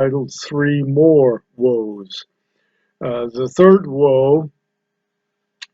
titled Three More Woes. The third woe,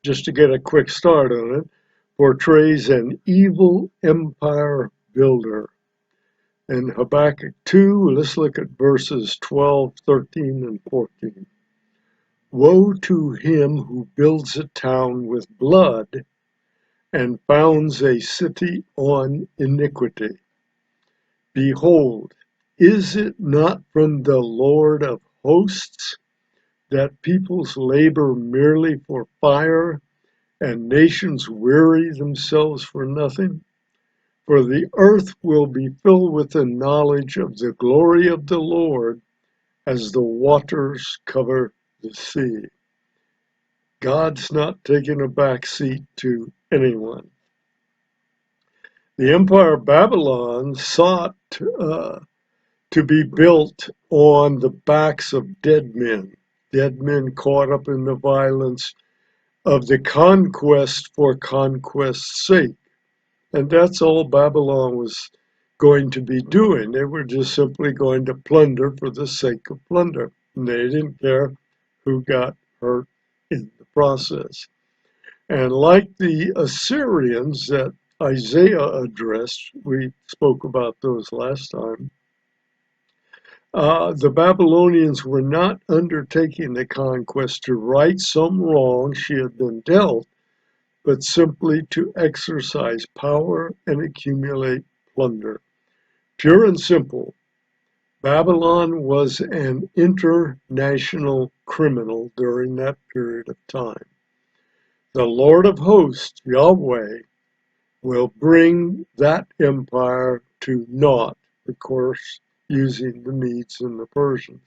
just to get a quick start on it, portrays an evil empire builder. In Habakkuk 2, let's look at verses 12, 13, and 14. Woe to him who builds a town with blood and founds a city on iniquity. Behold, is it not from the Lord of hosts that peoples labor merely for fire and nations weary themselves for nothing? For the earth will be filled with the knowledge of the glory of the Lord as the waters cover the sea. God's not taking a back seat to anyone. The Empire of Babylon sought to be built on the backs of dead men caught up in the violence of the conquest for conquest's sake. And that's all Babylon was going to be doing. They were just simply going to plunder for the sake of plunder. And they didn't care who got hurt in the process. And like the Assyrians that Isaiah addressed, we spoke about those last time, the Babylonians were not undertaking the conquest to right some wrong she had been dealt, but simply to exercise power and accumulate plunder. Pure and simple, Babylon was an international criminal during that period of time. The Lord of hosts, Yahweh, will bring that empire to naught, of course, using the Medes and the Persians.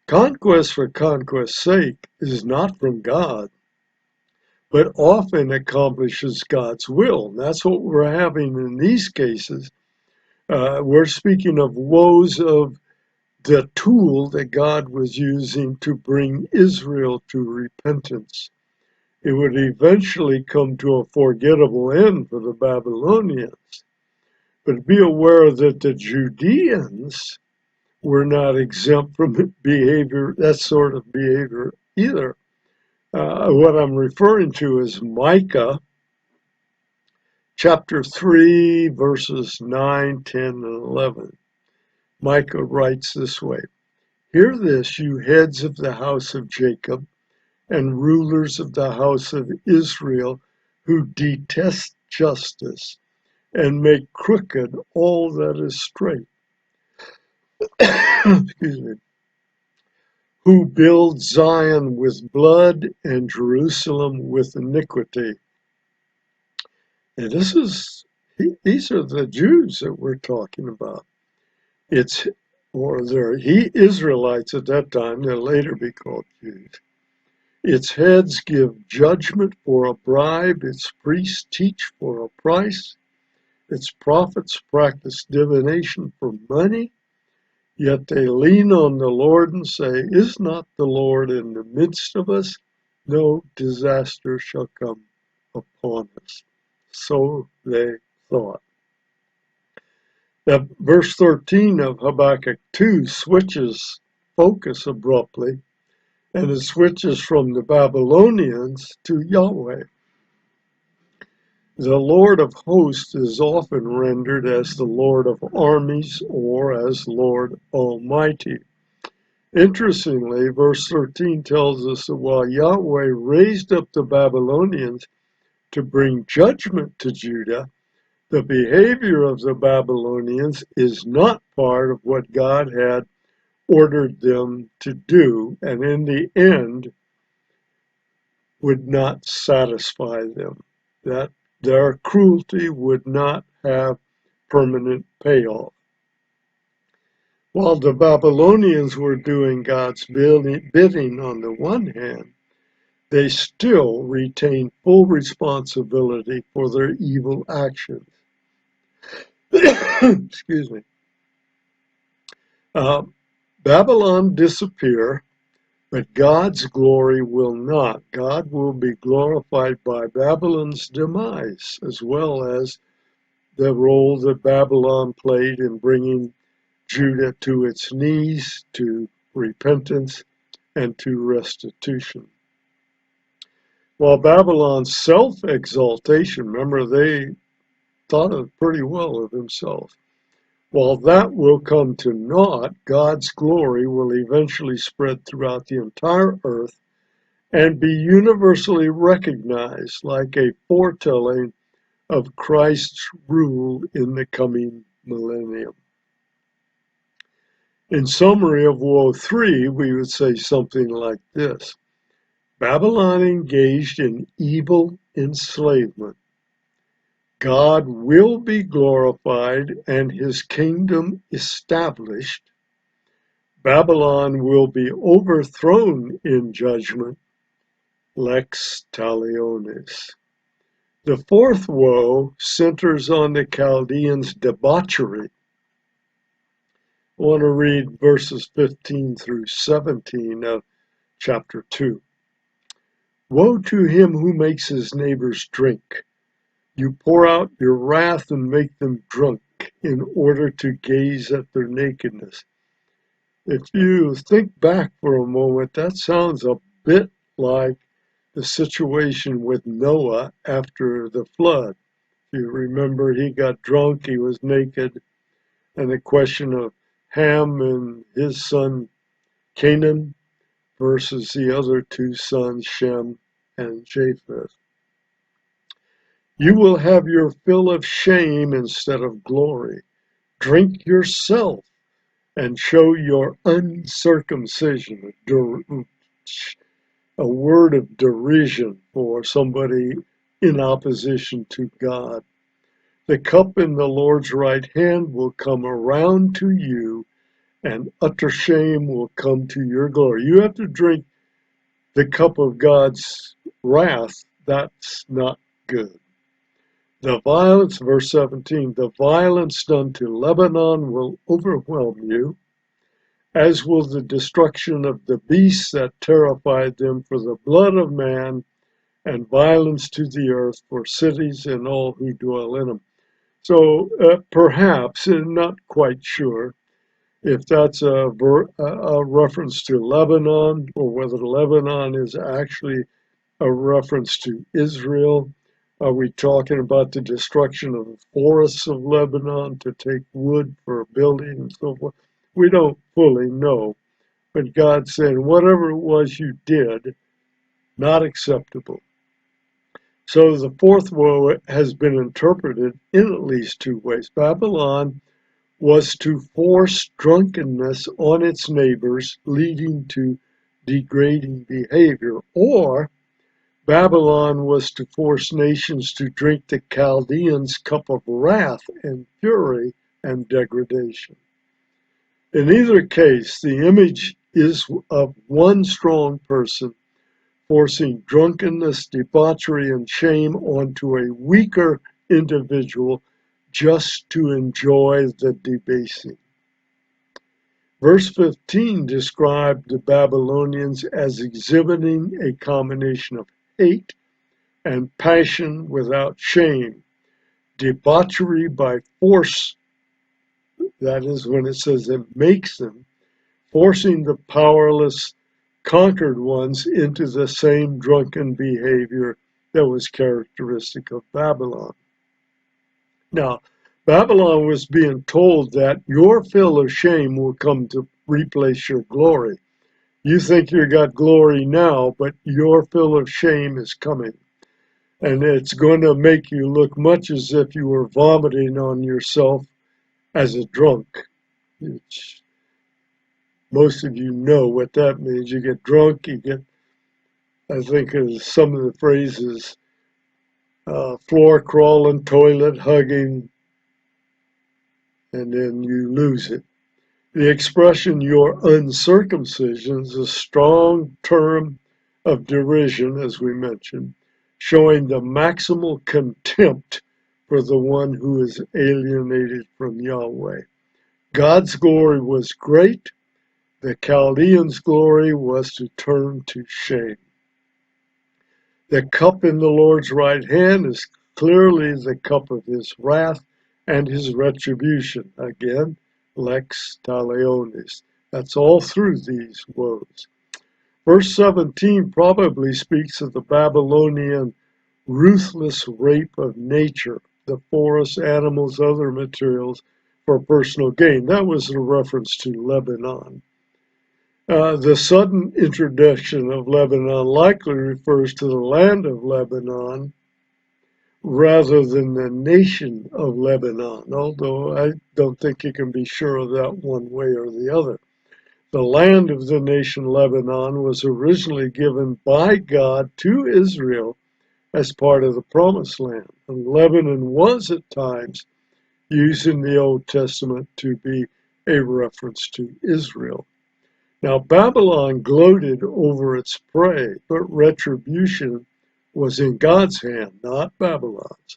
Conquest for conquest's sake is not from God, but often accomplishes God's will. And that's what we're having in these cases. We're speaking of woes of the tool that God was using to bring Israel to repentance. It would eventually come to a forgettable end for the Babylonians. But be aware that the Judeans were not exempt from that sort of behavior either. What I'm referring to is Micah chapter 3, verses 9, 10, and 11. Micah writes this way, Hear this, you heads of the house of Jacob, and rulers of the house of Israel, who detest justice and make crooked all that is straight. Excuse me. Who build Zion with blood and Jerusalem with iniquity. And these are the Jews that we're talking about. They're Israelites at that time, they'll later be called Jews. Its heads give judgment for a bribe, its priests teach for a price, its prophets practice divination for money, yet they lean on the Lord and say, Is not the Lord in the midst of us? No disaster shall come upon us. So they thought. Now, verse 13 of Habakkuk 2 switches focus abruptly, and it switches from the Babylonians to Yahweh. The Lord of hosts is often rendered as the Lord of armies or as Lord Almighty. Interestingly, verse 13 tells us that while Yahweh raised up the Babylonians to bring judgment to Judah, the behavior of the Babylonians is not part of what God had ordered them to do, and in the end would not satisfy them. That their cruelty would not have permanent payoff. While the Babylonians were doing God's bidding on the one hand, they still retained full responsibility for their evil actions. Excuse me. Babylon disappear, but God's glory will not. God will be glorified by Babylon's demise, as well as the role that Babylon played in bringing Judah to its knees, to repentance, and to restitution. While Babylon's self-exaltation, remember they thought pretty well of himself, while that will come to naught, God's glory will eventually spread throughout the entire earth and be universally recognized like a foretelling of Christ's rule in the coming millennium. In summary of Woe 3, we would say something like this. Babylon engaged in evil enslavement. God will be glorified and his kingdom established. Babylon will be overthrown in judgment, lex talionis. The fourth woe centers on the Chaldeans' debauchery. I want to read verses 15 through 17 of chapter 2. Woe to him who makes his neighbors drink. You pour out your wrath and make them drunk in order to gaze at their nakedness. If you think back for a moment, that sounds a bit like the situation with Noah after the flood. If you remember, he got drunk, he was naked, and the question of Ham and his son Canaan versus the other two sons, Shem and Japheth. You will have your fill of shame instead of glory. Drink yourself and show your uncircumcision, a word of derision for somebody in opposition to God. The cup in the Lord's right hand will come around to you, and utter shame will come to your glory. You have to drink the cup of God's wrath. That's not good. The violence, verse 17, the violence done to Lebanon will overwhelm you, as will the destruction of the beasts that terrified them, for the blood of man, and violence to the earth for cities and all who dwell in them. So perhaps, and not quite sure, if that's a reference to Lebanon, or whether Lebanon is actually a reference to Israel. Are we talking about the destruction of the forests of Lebanon to take wood for building and so forth? We don't fully know. But God's saying, whatever it was you did, not acceptable. So the fourth woe has been interpreted in at least two ways. Babylon was to force drunkenness on its neighbors, leading to degrading behavior, or Babylon was to force nations to drink the Chaldeans' cup of wrath and fury and degradation. In either case, the image is of one strong person forcing drunkenness, debauchery, and shame onto a weaker individual just to enjoy the debasing. Verse 15 described the Babylonians as exhibiting a combination of hate and passion without shame, debauchery by force, that is when it says it makes them, forcing the powerless, conquered ones into the same drunken behavior that was characteristic of Babylon. Now, Babylon was being told that your fill of shame will come to replace your glory. You think you got glory now, but your fill of shame is coming. And it's going to make you look much as if you were vomiting on yourself as a drunk. Which most of you know what that means. You get drunk, you get, I think of some of the phrases, floor crawling, toilet hugging, and then you lose it. The expression your uncircumcision is a strong term of derision, as we mentioned, showing the maximal contempt for the one who is alienated from Yahweh. God's glory was great. The Chaldeans' glory was to turn to shame. The cup in the Lord's right hand is clearly the cup of his wrath and his retribution. Again, lex talionis. That's all through these woes. Verse 17 probably speaks of the Babylonian ruthless rape of nature, the forest, animals, other materials for personal gain. That was a reference to Lebanon. The sudden introduction of Lebanon likely refers to the land of Lebanon rather than the nation of Lebanon, although I don't think you can be sure of that one way or the other. The land of the nation Lebanon was originally given by God to Israel as part of the Promised Land, and Lebanon was at times used in the Old Testament to be a reference to Israel. Now, Babylon gloated over its prey, but retribution was in God's hand, not Babylon's,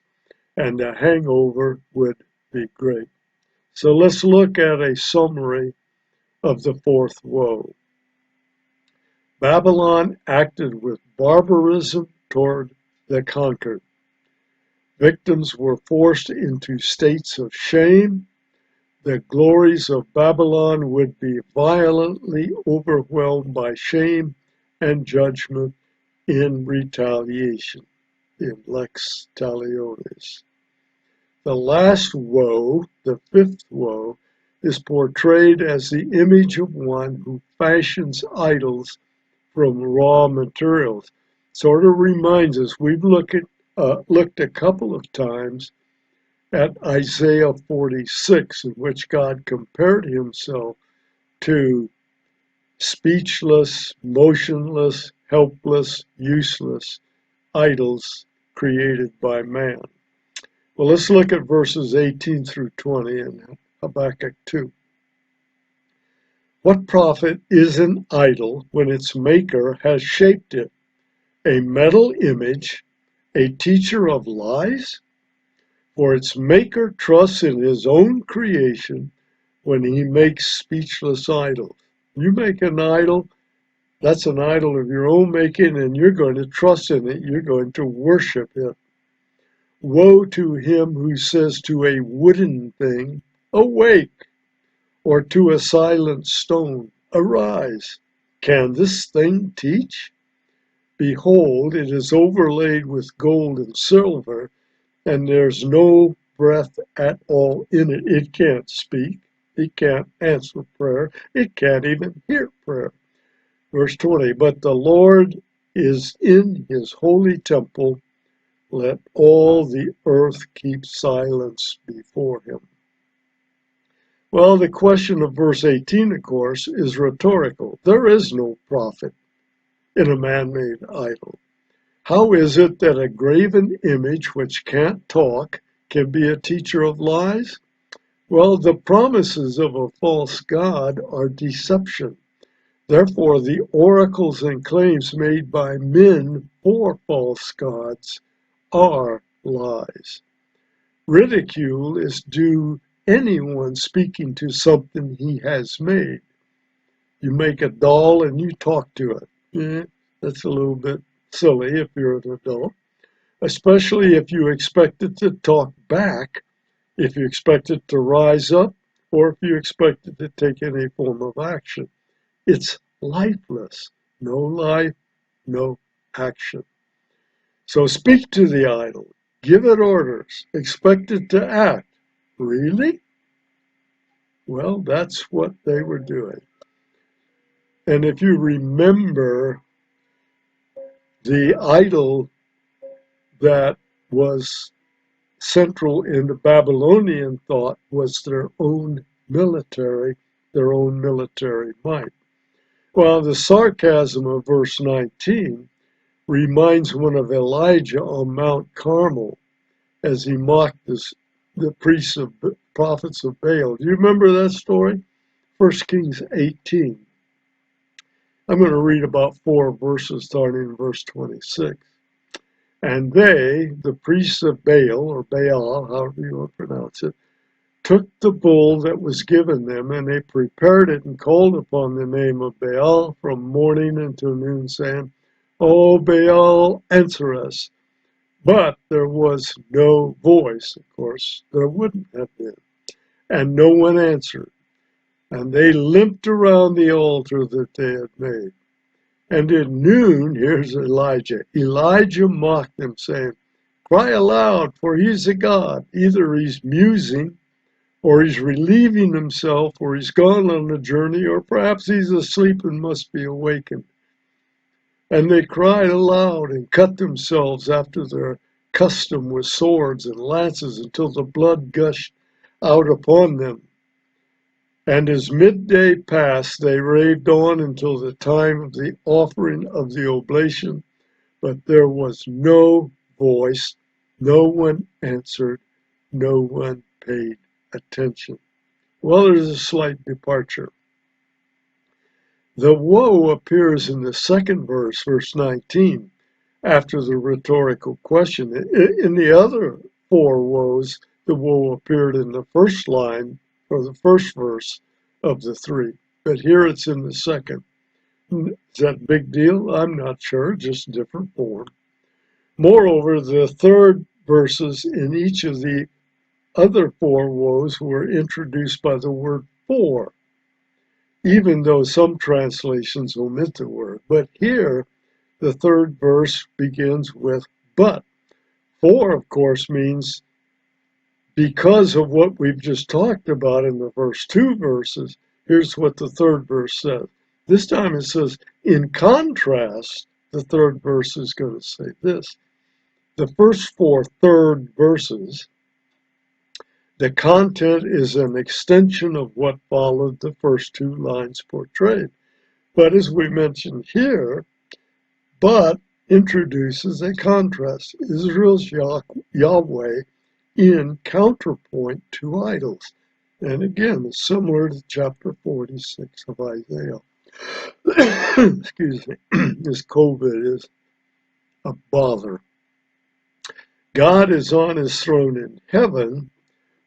and the hangover would be great. So let's look at a summary of the fourth woe. Babylon acted with barbarism toward the conquered. Victims were forced into states of shame. The glories of Babylon would be violently overwhelmed by shame and judgment in retaliation, in lex talionis. The last woe, the fifth woe, is portrayed as the image of one who fashions idols from raw materials. Sort of reminds us, we've looked a couple of times at Isaiah 46, in which God compared himself to speechless, motionless, helpless, useless idols created by man. Well, let's look at verses 18 through 20 in Habakkuk 2. What profit is an idol when its maker has shaped it? A metal image, a teacher of lies? For its maker trusts in his own creation when he makes speechless idols. You make an idol, that's an idol of your own making, and you're going to trust in it. You're going to worship it. Woe to him who says to a wooden thing, awake, or to a silent stone, arise. Can this thing teach? Behold, it is overlaid with gold and silver, and there's no breath at all in it. It can't speak. It can't answer prayer. It can't even hear prayer. Verse 20, but the Lord is in his holy temple. Let all the earth keep silence before him. Well, the question of verse 18, of course, is rhetorical. There is no prophet in a man-made idol. How is it that a graven image which can't talk can be a teacher of lies? Well, the promises of a false god are deception. Therefore, the oracles and claims made by men for false gods are lies. Ridicule is due anyone speaking to something he has made. You make a doll and you talk to it. That's a little bit silly if you're an adult, especially if you expect it to talk back, if you expect it to rise up, or if you expect it to take any form of action. It's lifeless. No life, no action. So speak to the idol. Give it orders. Expect it to act. Really? Well, that's what they were doing. And if you remember, the idol that was central in the Babylonian thought was their own military might. Well, the sarcasm of verse 19 reminds one of Elijah on Mount Carmel as he mocked the priests of prophets of Baal. Do you remember that story? 1 Kings 18. I'm going to read about 4 verses starting in verse 26. And they, the priests of Baal, or Baal, however you want to pronounce it, took the bull that was given them, and they prepared it and called upon the name of Baal from morning until noon, saying, O Baal, answer us. But there was no voice, of course, there wouldn't have been, and no one answered. and they limped around the altar that they had made. And at noon, here's Elijah. Elijah mocked them, saying, "Cry aloud, for he's a god." Either he's musing, or he's relieving himself, or he's gone on a journey, or perhaps he's asleep and must be awakened. And they cried aloud and cut themselves after their custom with swords and lances until the blood gushed out upon them. And as midday passed, they raved on until the time of the offering of the oblation, but there was no voice, no one answered, no one paid attention. Well, there's a slight departure. The woe appears in the second verse, verse 19, after the rhetorical question. In the other four woes, the woe appeared in the first line or the first verse of the three, but here it's in the second. Is that a big deal? I'm not sure, just different form. Moreover, the third verses in each of the other four woes were introduced by the word "for," even though some translations omit the word. But here, the third verse begins with "but." For, of course, means because of what we've just talked about in the first two verses. Here's what the third verse says. This time it says, in contrast, the third verse is going to say this. The first four third verses, the content is an extension of what followed the first two lines portrayed. But as we mentioned here, but introduces a contrast. Israel's Yahweh in counterpoint to idols. And again, it's similar to chapter 46 of Isaiah. Excuse me, this COVID is a bother. God is on his throne in heaven,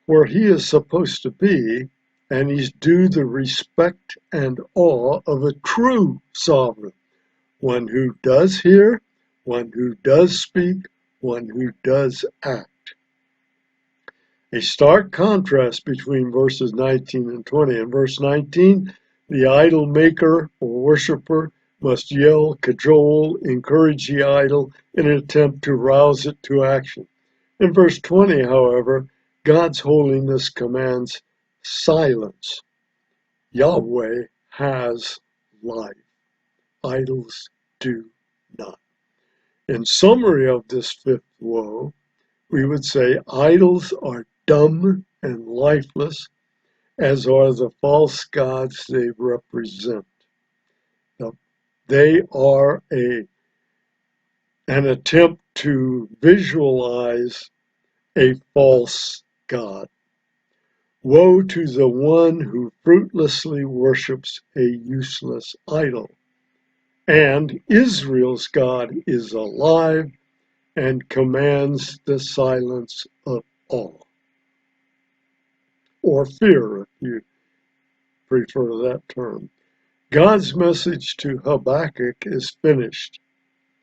where he is supposed to be, and he's due the respect and awe of a true sovereign, one who does hear, one who does speak, one who does act. A stark contrast between verses 19 and 20. In verse 19, the idol maker or worshiper must yell, cajole, encourage the idol in an attempt to rouse it to action. In verse 20, however, God's holiness commands silence. Yahweh has life. Idols do not. In summary of this fifth woe, we would say idols are dumb and lifeless, as are the false gods they represent. Now, they are an attempt to visualize a false god. Woe to the one who fruitlessly worships a useless idol. And Israel's God is alive and commands the silence of awe. Or fear, if you prefer that term. God's message to Habakkuk is finished.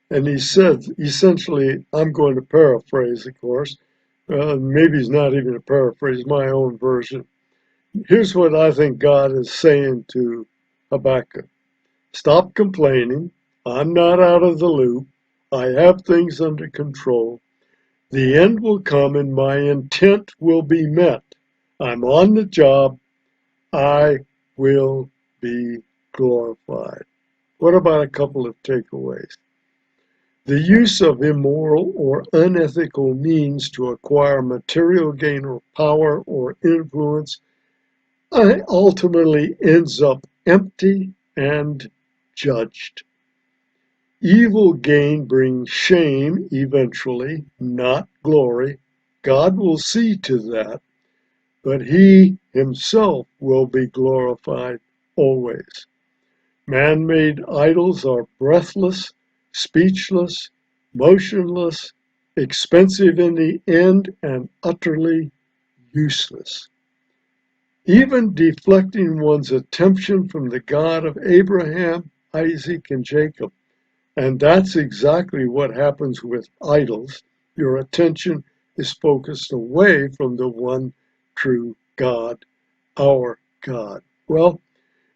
And he said, essentially, I'm going to paraphrase, of course. Maybe it's not even a paraphrase, my own version. Here's what I think God is saying to Habakkuk. Stop complaining. I'm not out of the loop. I have things under control. The end will come and my intent will be met. I'm on the job. I will be glorified. What about a couple of takeaways? The use of immoral or unethical means to acquire material gain or power or influence ultimately ends up empty and judged. Evil gain brings shame eventually, not glory. God will see to that, but he himself will be glorified always. Man-made idols are breathless, speechless, motionless, expensive in the end, and utterly useless. Even deflecting one's attention from the God of Abraham, Isaac, and Jacob. And that's exactly what happens with idols. Your attention is focused away from the one true God, our God. Well,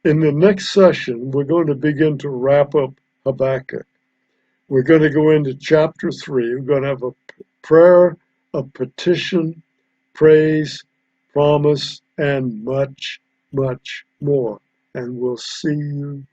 in the next session, we're going to begin to wrap up Habakkuk. We're going to go into chapter 3. We're going to have a prayer, a petition, praise, promise, and much, much more. And we'll see you